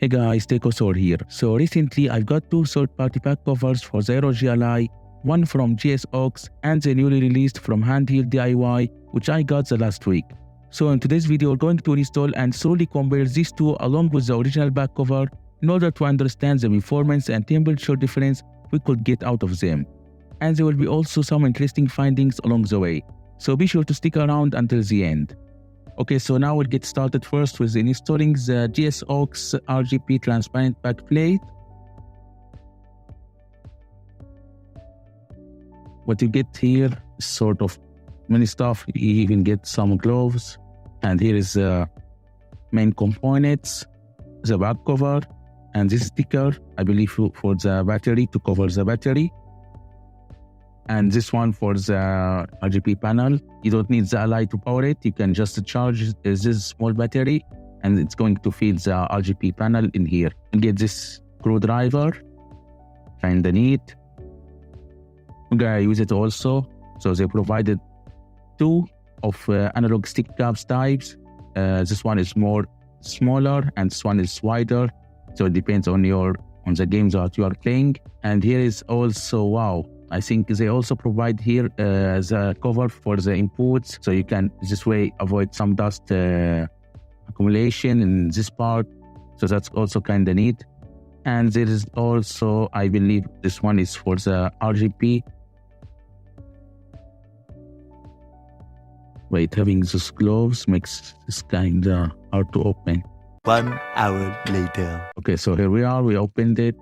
Hey guys, TECHOSAUR here. So recently I've got two third-party back covers for the ROG ALLY, one from JSAUX and the newly released from HandheldDIY, which I got the last week. So in today's video we're going to install and thoroughly compare these two along with the original back cover in order to understand the performance and temperature difference we could get out of them. And there will be also some interesting findings along the way. So be sure to stick around until the end. Okay, so now we'll get started first with installing the JSAUX RGB transparent backplate. What you get here is sort of many stuff. You even get some gloves. And here is the main components, the back cover, and this sticker, I believe for the battery, to cover the battery. And this one for the RGB panel. You don't need the Ally to power it. You can just charge this small battery and it's going to feed the RGB panel in here. You get this screwdriver, kinda neat. I'm gonna use it also. So they provided two of analog stick caps types. This one is more smaller and this one is wider. So it depends on the games that you are playing. And here is also, wow, I think they also provide here the cover for the inputs, so you can this way avoid some dust accumulation in this part. So that's also kind of neat. And there is also, I believe this one is for the RGB. Wait, having these gloves makes this kind of hard to open. 1 hour later. Okay, so here we are, we opened it.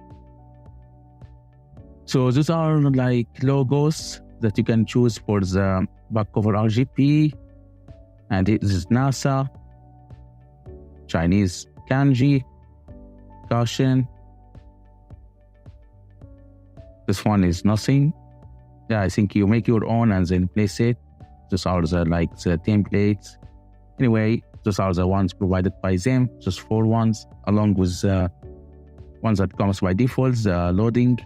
So these are like logos that you can choose for the back cover RGB. And this is NASA, Chinese kanji, caution. This one is nothing. Yeah, I think you make your own and then place it. These are the templates. Anyway, those are the ones provided by them, just 4 ones, along with ones that comes by default, the loading.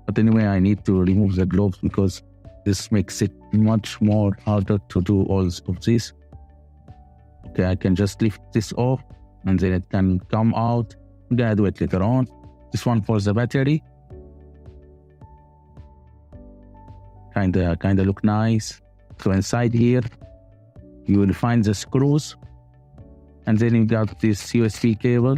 But anyway, I need to remove the gloves because this makes it much more harder to do all of this. Okay, I can just lift this off and then it can come out. I'm gonna do it later on. This one for the battery. Kinda look nice. So inside here, you will find the screws. And then you got this USB cable,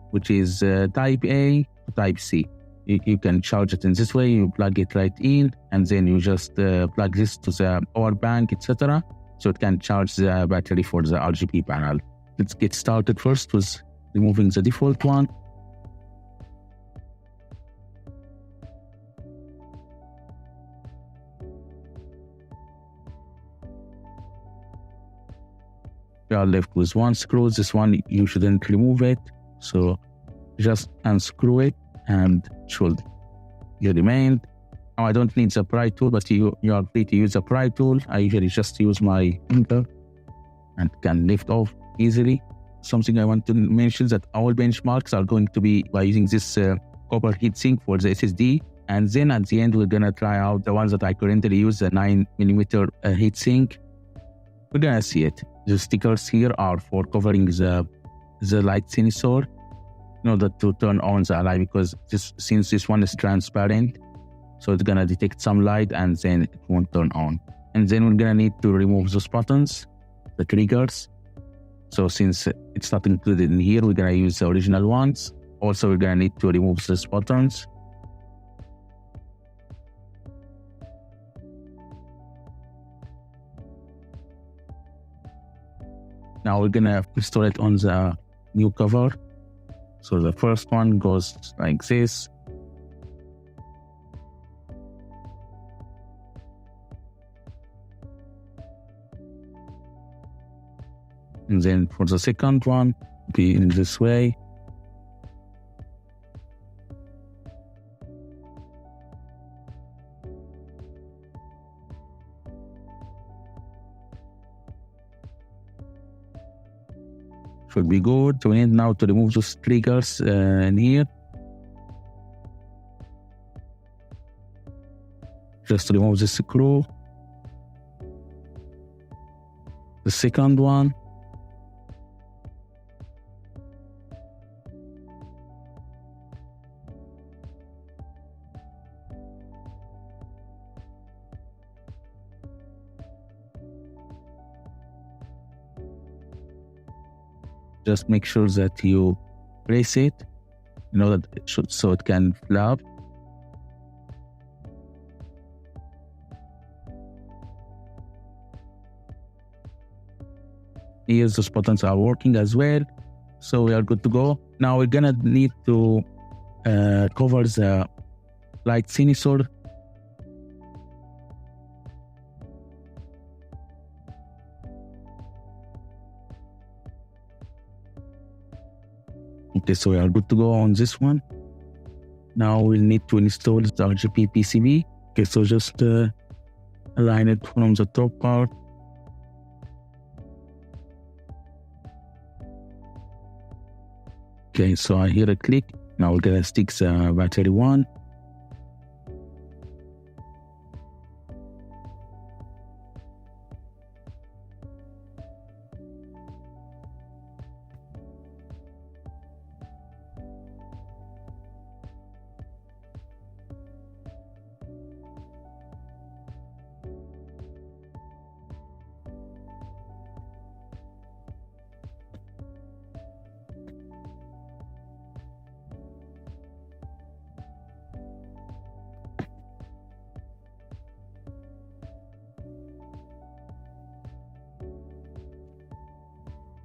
which is type A to type C. You can charge it in this way, you plug it right in, and then you just plug this to the power bank, etc. So it can charge the battery for the RGB panel. Let's get started first with removing the default one. We are left with one screw. This one, you shouldn't remove it. So just unscrew it and it should remain. Now I don't need the pry tool, but you are free to use the pry tool. I usually just use my finger and can lift off easily. Something I want to mention that all benchmarks are going to be by using this copper heatsink for the SSD. And then at the end, we're gonna try out the ones that I currently use, the 9mm heatsink. We're gonna see it. The stickers here are for covering the light sensor in order to turn on the Ally, because since this one is transparent, so it's gonna detect some light and then it won't turn on. And then we're gonna need to remove those buttons, the triggers. So since it's not included in here, we're gonna use the original ones. Also, we're gonna need to remove these buttons. Now we're gonna install it on the new cover. So the first one goes like this. And then for the second one, be in this way. Should be good. So we need now to remove those triggers in here. Just remove the screw. The second one. Just make sure that you press it, that so it can flap. Here those buttons are working as well, so we are good to go. Now we're gonna need to cover the light sensor. Okay, so we are good to go on this one. Now we'll need to install the RGB PCB. Okay, so just align it from the top part. Okay, so I hear a click. Now we're gonna stick the battery one.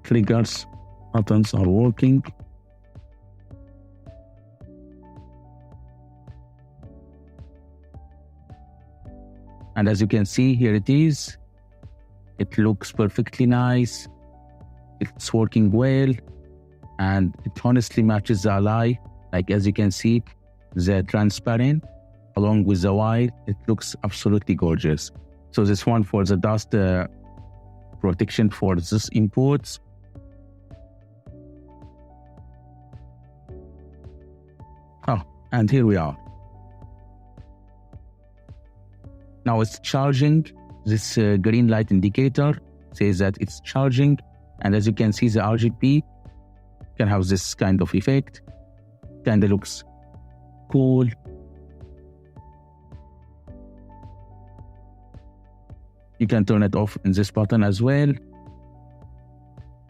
Triggers buttons are working. And as you can see, here it is. It looks perfectly nice. It's working well. And it honestly matches the Ally. Like as you can see, the transparent along with the white, it looks absolutely gorgeous. So this one for the dust protection for this inputs. And here we are. Now it's charging. This green light indicator says that it's charging. And as you can see, the RGB can have this kind of effect. Kind of looks cool. You can turn it off in this button as well.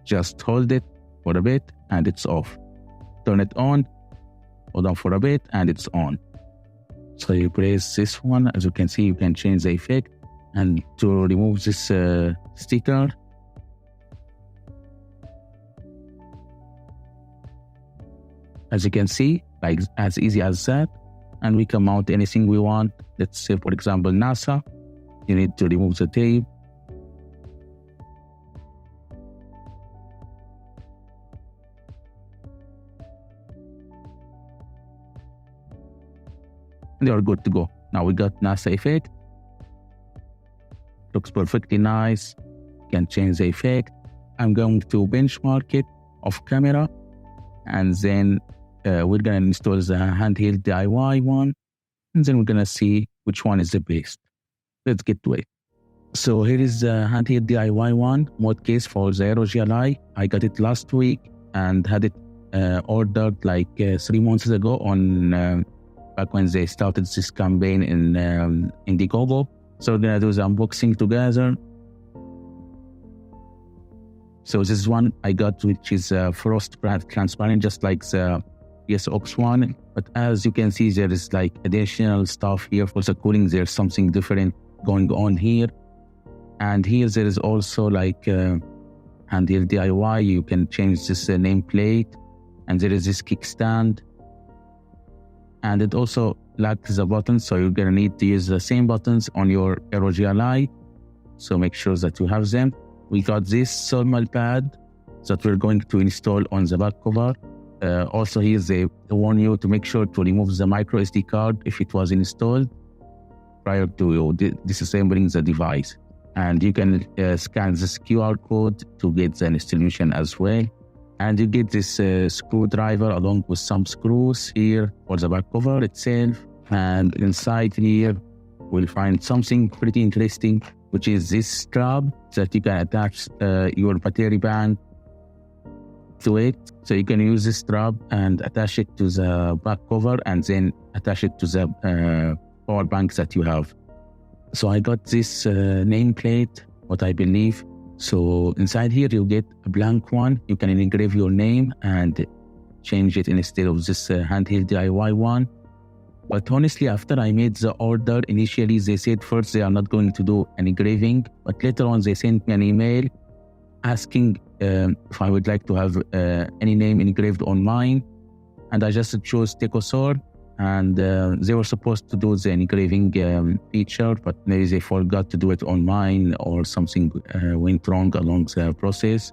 Just hold it for a bit and it's off. Turn it on. Hold on for a bit and it's on. So you press this one. As you can see, you can change the effect. And to remove this sticker, as you can see, like as easy as that. And we can mount anything we want. Let's say, for example, NASA. You need to remove the tape. And they are good to go. Now we got NASA effect. Looks perfectly nice. You can change the effect. I'm going to benchmark it off camera. And then we're going to install the HandheldDIY one. And then we're going to see which one is the best. Let's get to it. So here is the HandheldDIY one, mod case for the ROG ALLY. I got it last week and had it ordered like 3 months ago on back when they started this campaign in Indiegogo. So we're gonna do the unboxing together. So this is one I got, which is frost transparent, just like the JSAUX one. But as you can see, there is like additional stuff here for the cooling. There's something different going on here. And here there is also like HandheldDIY. You can change this nameplate. And there is this kickstand. And it also lacks the buttons, so you're gonna need to use the same buttons on your ROG ALLY. So make sure that you have them. We got this thermal pad that we're going to install on the back cover. Also here they warn you to make sure to remove the micro SD card if it was installed prior to disassembling the device. And you can scan this QR code to get the installation as well. And you get this screwdriver along with some screws here for the back cover itself. And inside here, we'll find something pretty interesting, which is this strap that you can attach your battery bank to it. So you can use this strap and attach it to the back cover and then attach it to the power bank that you have. So I got this nameplate, what I believe So inside here, you get a blank one. You can engrave your name and change it instead of this handheld DIY one. But honestly, after I made the order, initially they said first they are not going to do an engraving, but later on they sent me an email asking if I would like to have any name engraved on mine. And I just chose TECHOSAUR, and they were supposed to do the engraving feature, but maybe they forgot to do it on mine or something went wrong along the process.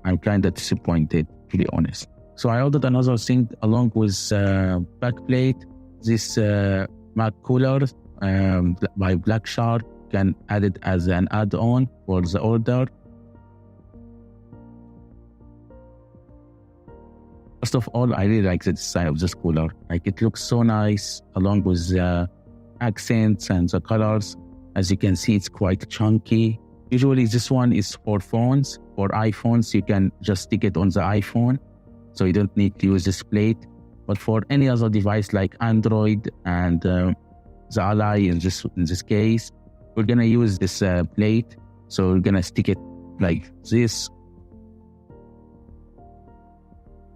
I'm kind of disappointed, to be honest. So I ordered another thing along with backplate. This Mac cooler by Black Shark, can add it as an add-on for the order. First of all, I really like the design of this cooler. Like, it looks so nice along with the accents and the colors. As you can see, it's quite chunky. Usually this one is for phones. For iPhones, you can just stick it on the iPhone, so you don't need to use this plate. But for any other device like Android and the Ally in this case, we're going to use this plate. So we're going to stick it like this,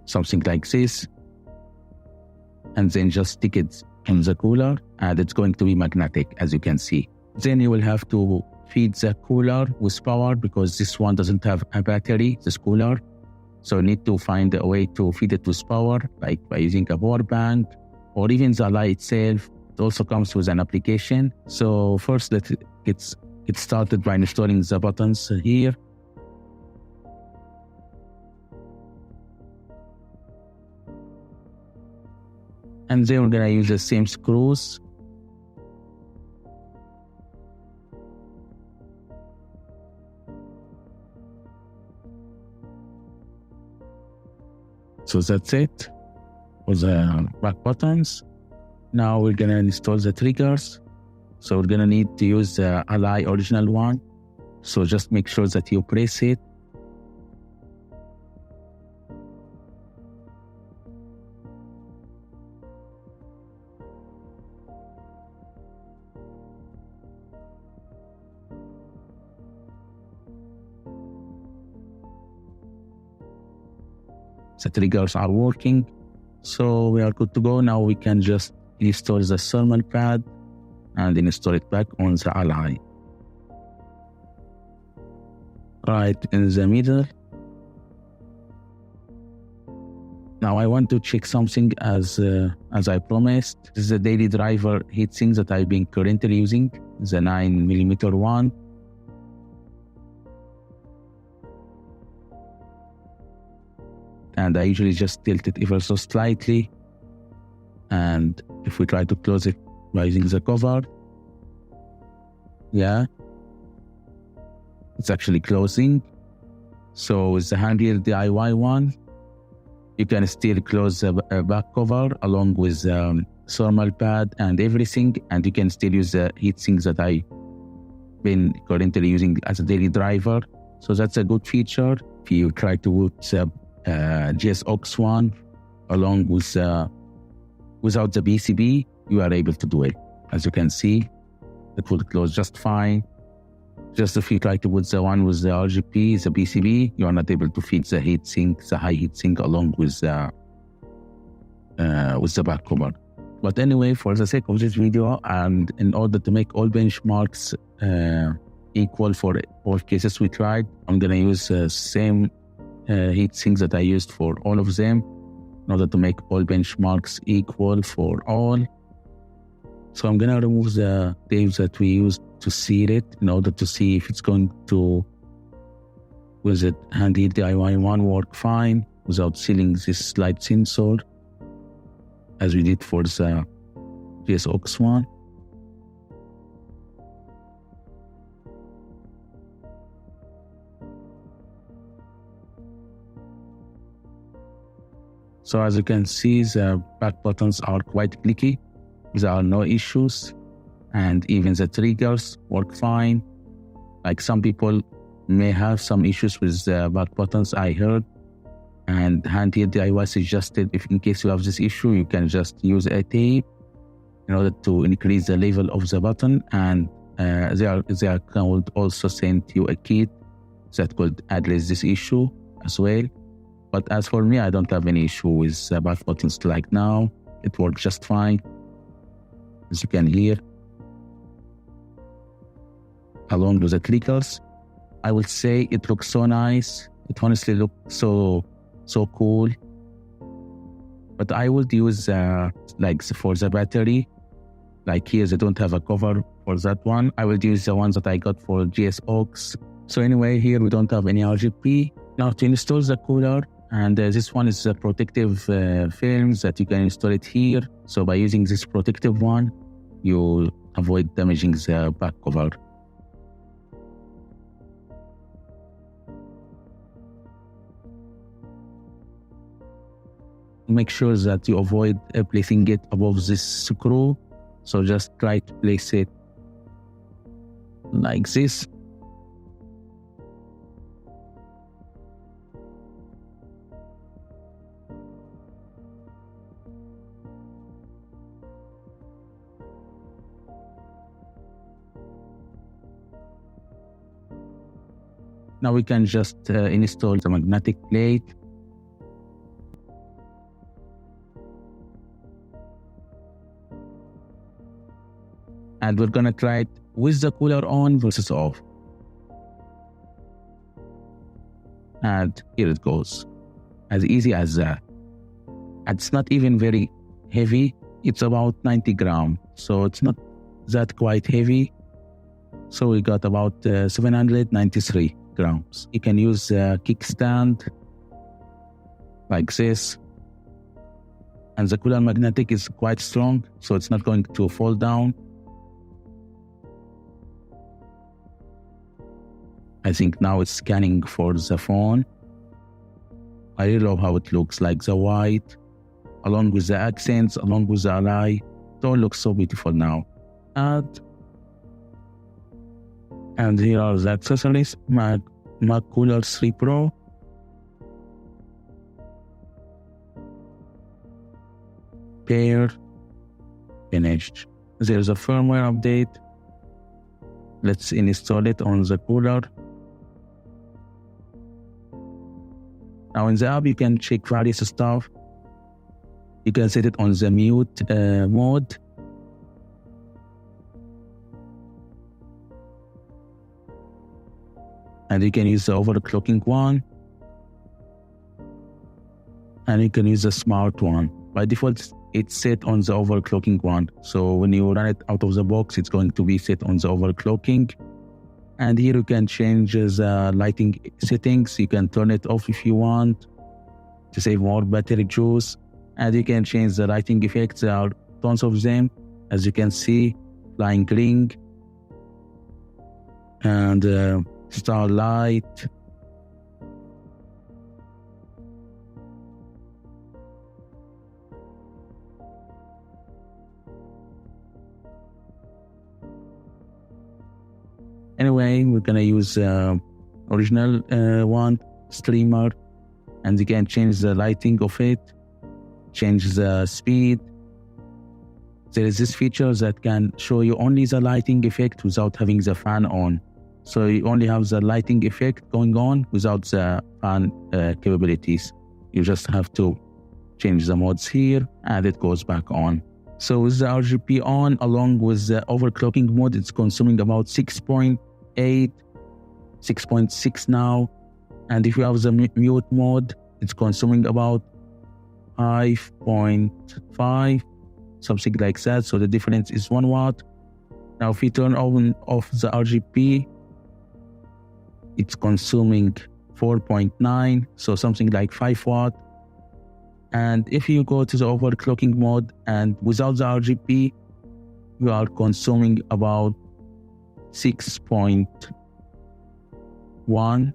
something like this, and then just stick it in the cooler, and it's going to be magnetic, as you can see. Then you will have to feed the cooler with power, because this one doesn't have a battery, this cooler. So you need to find a way to feed it with power, like by using a power bank, or even the Ally itself. It also comes with an application. So first, let's get started by installing the buttons here. And then we're going to use the same screws. So that's it for the back buttons. Now we're going to install the triggers. So we're going to need to use the Ally original one. So just make sure that you press it. The triggers are working, so we are good to go. Now we can just install the thermal pad and install it back on the Ally. Right in the middle. Now I want to check something as I promised. This is the daily driver heatsink that I've been currently using, the 9mm one. And I usually just tilt it ever so slightly. And if we try to close it by using the cover, yeah, it's actually closing. So with the handheld DIY one, you can still close the back cover along with thermal pad and everything, and you can still use the heatsink that I've been currently using as a daily driver. So that's a good feature. If you try to put the JSAUX one along with without the PCB, you are able to do it. As you can see, it will close just fine. Just if you try to put the one with the RGB, the PCB, you are not able to feed the heatsink, the high heatsink along with the back cover. But anyway, for the sake of this video, and in order to make all benchmarks equal for all cases we tried, I'm gonna use the same heatsinks that I used for all of them in order to make all benchmarks equal for all. So I'm going to remove the tapes that we used to seal it in order to see if it's going to, with the handheld DIY one, work fine without sealing this slide sensor as we did for the JSAUX one. So as you can see, the back buttons are quite clicky. There are no issues. And even the triggers work fine. Like some people may have some issues with the back buttons, I heard. And handheld DIY suggested if in case you have this issue, you can just use a tape in order to increase the level of the button. And they will also send you a kit that could address this issue as well. But as for me, I don't have any issue with back buttons like now. It works just fine, as you can hear. Along with the clickers, I would say it looks so nice. It honestly looks so cool. But I would use like for the battery, like here they don't have a cover for that one. I will use the ones that I got for JSAUX. So anyway, here we don't have any RGB. Now to install the cooler, and this one is a protective films that you can install it here. So by using this protective one, you avoid damaging the back cover. Make sure that you avoid placing it above this screw. So just try to place it like this. Now we can just install the magnetic plate. And we're gonna try it with the cooler on versus off. And here it goes. As easy as that. And it's not even very heavy. It's about 90 grams. So it's not that quite heavy. So we got about 793 grams. You can use a kickstand like this. And the cooler magnetic is quite strong, so it's not going to fall down. I think now it's scanning for the phone. I really love how it looks, like the white, along with the accents, along with the ally. It all looks so beautiful now. And here are the accessories. Mac Cooler 3 Pro. Pair. Finished. There's a firmware update. Let's install it on the cooler. Now in the app, you can check various stuff. You can set it on the mute mode. And you can use the overclocking one. And you can use the smart one. By default, it's set on the overclocking one. So when you run it out of the box, it's going to be set on the overclocking. And here you can change the lighting settings. You can turn it off if you want to save more battery juice. And you can change the lighting effects. There are tons of them. As you can see, flying ring and starlight. Anyway, we're gonna use original one, streamer, and you can change the lighting of it, change the speed. There is this feature that can show you only the lighting effect without having the fan on. So you only have the lighting effect going on without the fan capabilities. You just have to change the modes here and it goes back on. So with the RGB on, along with the overclocking mode, it's consuming about 6.8, 6.6 now. And if you have the mute mode, it's consuming about 5.5, something like that. So the difference is 1 watt. Now if you turn on off the RGB, it's consuming 4.9, so something like 5 watt. And if you go to the overclocking mode and without the RGB, you are consuming about 6.1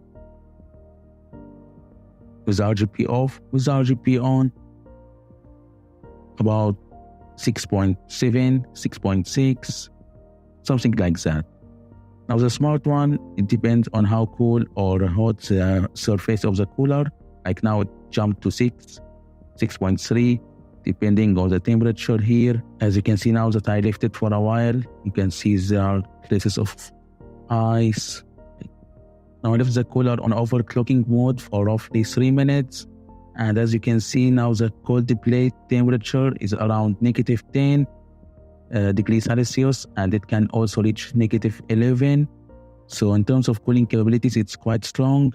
with RGB off. With RGB on, about 6.7, 6.6, something like that. Now the smart one, it depends on how cool or hot the surface of the cooler. Like now it jumped to 6.3, depending on the temperature here. As you can see now that I left it for a while, you can see there are traces of ice, Now I left the cooler on overclocking mode for roughly 3 minutes. And as you can see now, the cold plate temperature is around -10 degrees Celsius, and it can also reach -11. So in terms of cooling capabilities, it's quite strong.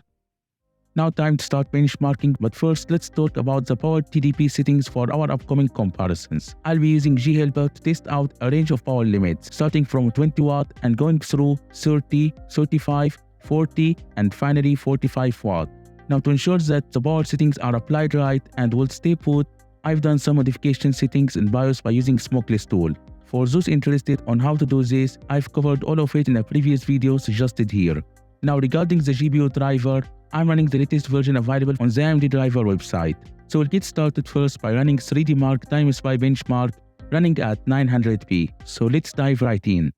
Now time to start benchmarking, but first let's talk about the power TDP settings for our upcoming comparisons. I'll be using GHelper to test out a range of power limits, starting from 20 watt and going through 30, 35, 40, and finally 45 watt. Now to ensure that the power settings are applied right and will stay put, I've done some modification settings in BIOS by using Smokeless tool. For those interested on how to do this, I've covered all of it in a previous video suggested here. Now regarding the GPU driver, I'm running the latest version available on the AMD driver website. So we'll get started first by running 3D Mark TimeSpy benchmark running at 900p. So let's dive right in.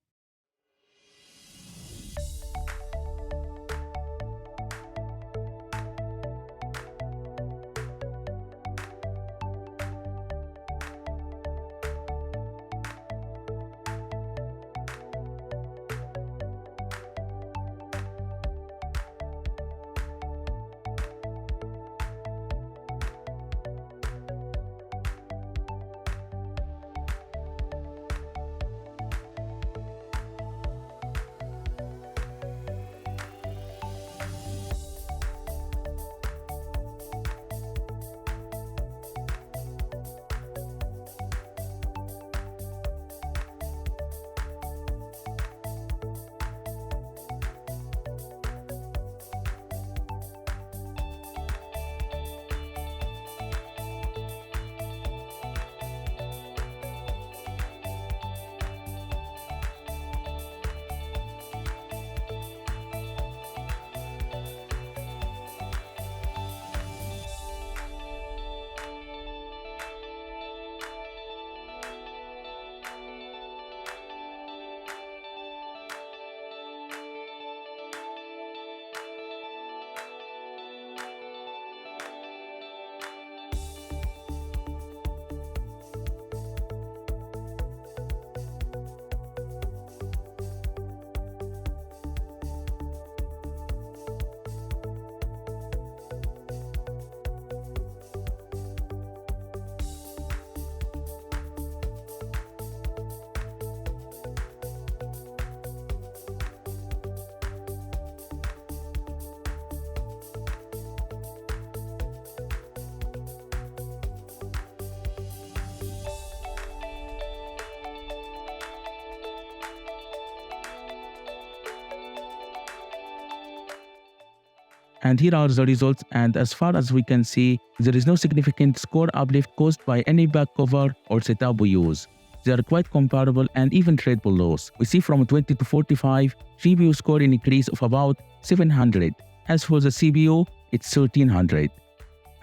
And here are the results, and as far as we can see, there is no significant score uplift caused by any back cover or setup we use. They are quite comparable and even trade belows. We see from 20 to 45, GPU score increase of about 700. As for the CPU, it's 1300.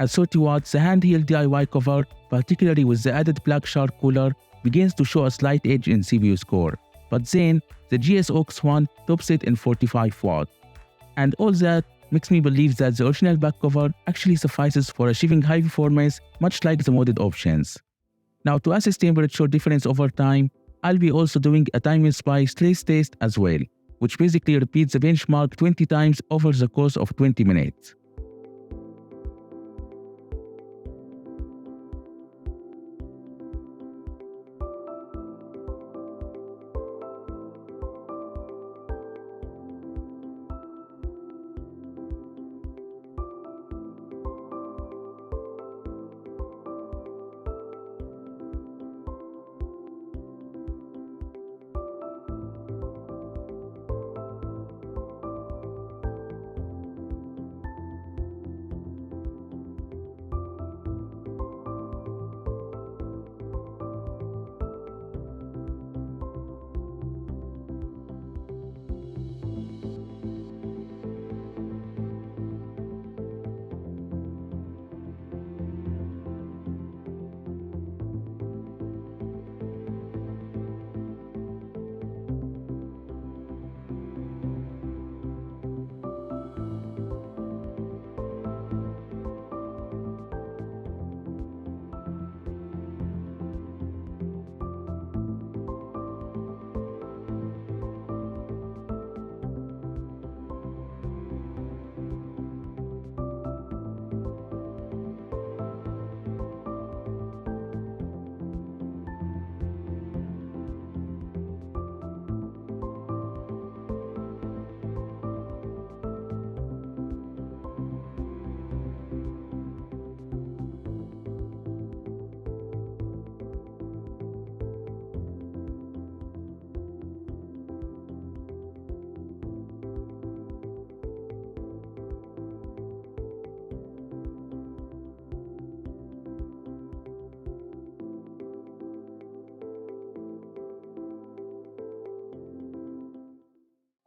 At 30 watts, the handheld DIY cover, particularly with the added black shark cooler, begins to show a slight edge in CPU score. But then, the JSAUX one tops it in 45 watt. And all that makes me believe that the original back cover actually suffices for achieving high performance, much like the modded options. Now to assess temperature difference over time, I'll be also doing a TimeSpy stress test as well, which basically repeats the benchmark 20 times over the course of 20 minutes.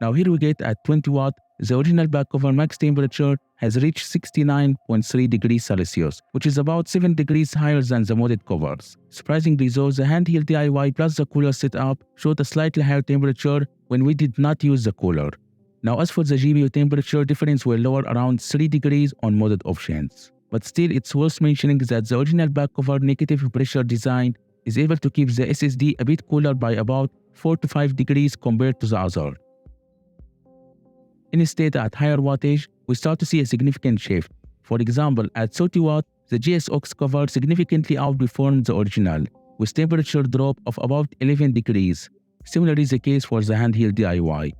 Now here we get at 20 watt, the original back cover max temperature has reached 69.3 degrees Celsius, which is about 7 degrees higher than the modded covers. Surprisingly though, the handheld DIY plus the cooler setup showed a slightly higher temperature when we did not use the cooler. Now as for the GPU temperature difference were lower around 3 degrees on modded options. But still it's worth mentioning that the original back cover negative pressure design is able to keep the SSD a bit cooler by about 4 to 5 degrees compared to the other. Instead, at higher wattage, we start to see a significant shift. For example, at 30 watt, the JSAUX cover significantly outperformed the original, with temperature drop of about 11 degrees. Similarly the case for the handheld DIY.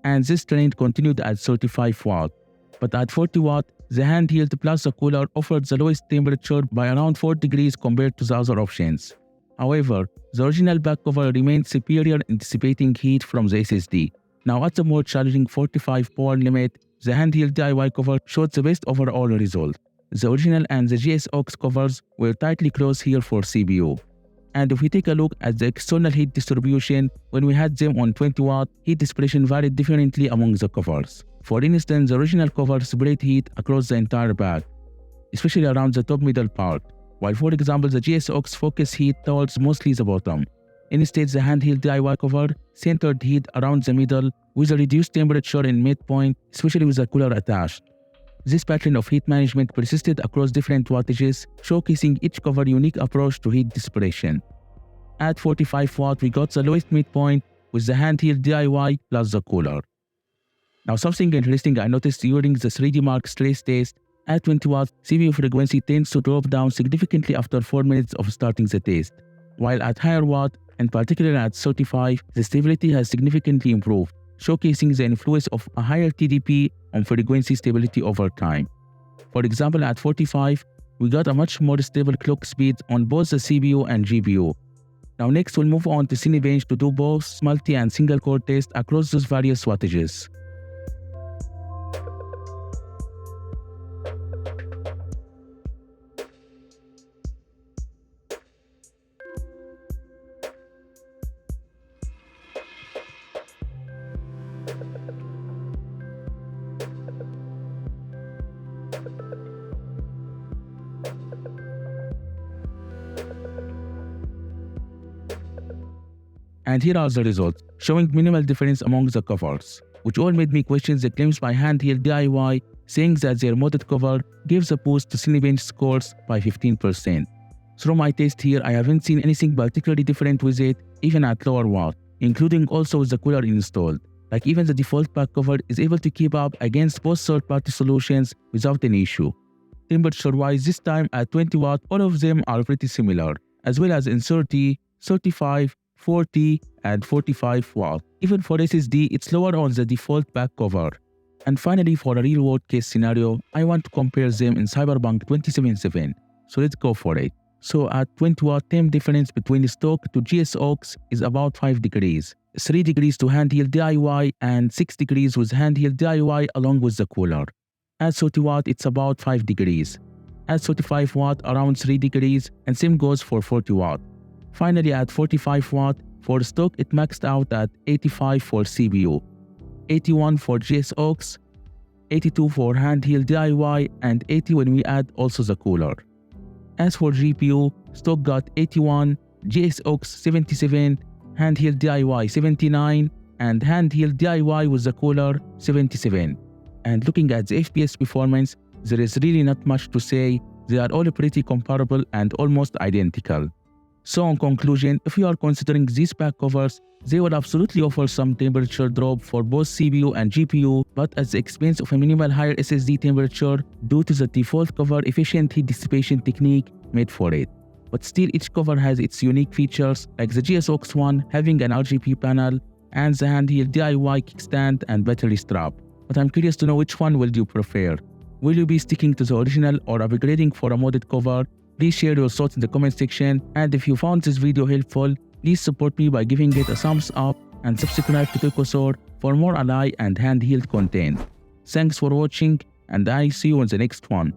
And this trend continued at 35 watt. But at 40 watt, the handheld plus the cooler offered the lowest temperature by around 4 degrees compared to the other options. However, the original back cover remained superior in dissipating heat from the SSD. Now at the more challenging 45 power limit, the handheld DIY cover showed the best overall result. The original and the JSAUX covers were tightly close here for CPU. And if we take a look at the external heat distribution, when we had them on 20 watt, heat dissipation varied differently among the covers. For instance, the original cover spread heat across the entire back, especially around the top middle part, while for example the JSAUX focused heat towards mostly the bottom. Instead, the handheld DIY cover centered heat around the middle with a reduced temperature in midpoint, especially with a cooler attached. This pattern of heat management persisted across different wattages, showcasing each cover's unique approach to heat dissipation. At 45 watt, we got the lowest midpoint with the handheld DIY plus the cooler. Now something interesting I noticed during the 3D Mark stress test, at 20 watt, CPU frequency tends to drop down significantly after 4 minutes of starting the test, while at higher watt, and particularly at 35, the stability has significantly improved, showcasing the influence of a higher TDP on frequency stability over time. For example, at 45, we got a much more stable clock speed on both the CPU and GPU. Now next we'll move on to Cinebench to do both multi and single core tests across those various wattages. And here are the results, showing minimal difference among the covers, which all made me question the claims by handheld DIY, saying that their modded cover gives a boost to Cinebench scores by 15%. Through my test here, I haven't seen anything particularly different with it, even at lower watt, including also with the cooler installed. Like even the default back cover is able to keep up against both third-party solutions without any issue. Temperature-wise, this time at 20 watt, all of them are pretty similar, as well as in 30, 35, 40 and 45 watt. Even for SSD, it's lower on the default back cover. And finally, for a real-world case scenario, I want to compare them in Cyberpunk 2077. So let's go for it. So at 20 watt, temp difference between stock to JSAUX is about 5 degrees. 3 degrees to handheld DIY and 6 degrees with handheld DIY along with the cooler. At 30 watt, it's about 5 degrees. At 35 watt, around 3 degrees, and same goes for 40 watt. Finally, at 45 watt, for stock it maxed out at 85 for CPU, 81 for JSAUX, 82 for handheld DIY, and 80 when we add also the cooler. As for GPU, stock got 81, JSAUX 77, handheld DIY 79, and handheld DIY with the cooler 77. And looking at the FPS performance, there is really not much to say, they are all pretty comparable and almost identical. So in conclusion, if you are considering these back covers, they will absolutely offer some temperature drop for both CPU and GPU, but at the expense of a minimal higher SSD temperature due to the default cover efficient heat dissipation technique made for it. But still each cover has its unique features, like the JSAUX one having an RGB panel and the handheld DIY kickstand and battery strap. But I'm curious to know which one will you prefer. Will you be sticking to the original or upgrading for a modded cover? Please share your thoughts in the comment section, and if you found this video helpful, please support me by giving it a thumbs up and subscribe to TECHOSAUR for more Ally and handheld content. Thanks for watching, and I see you in the next one.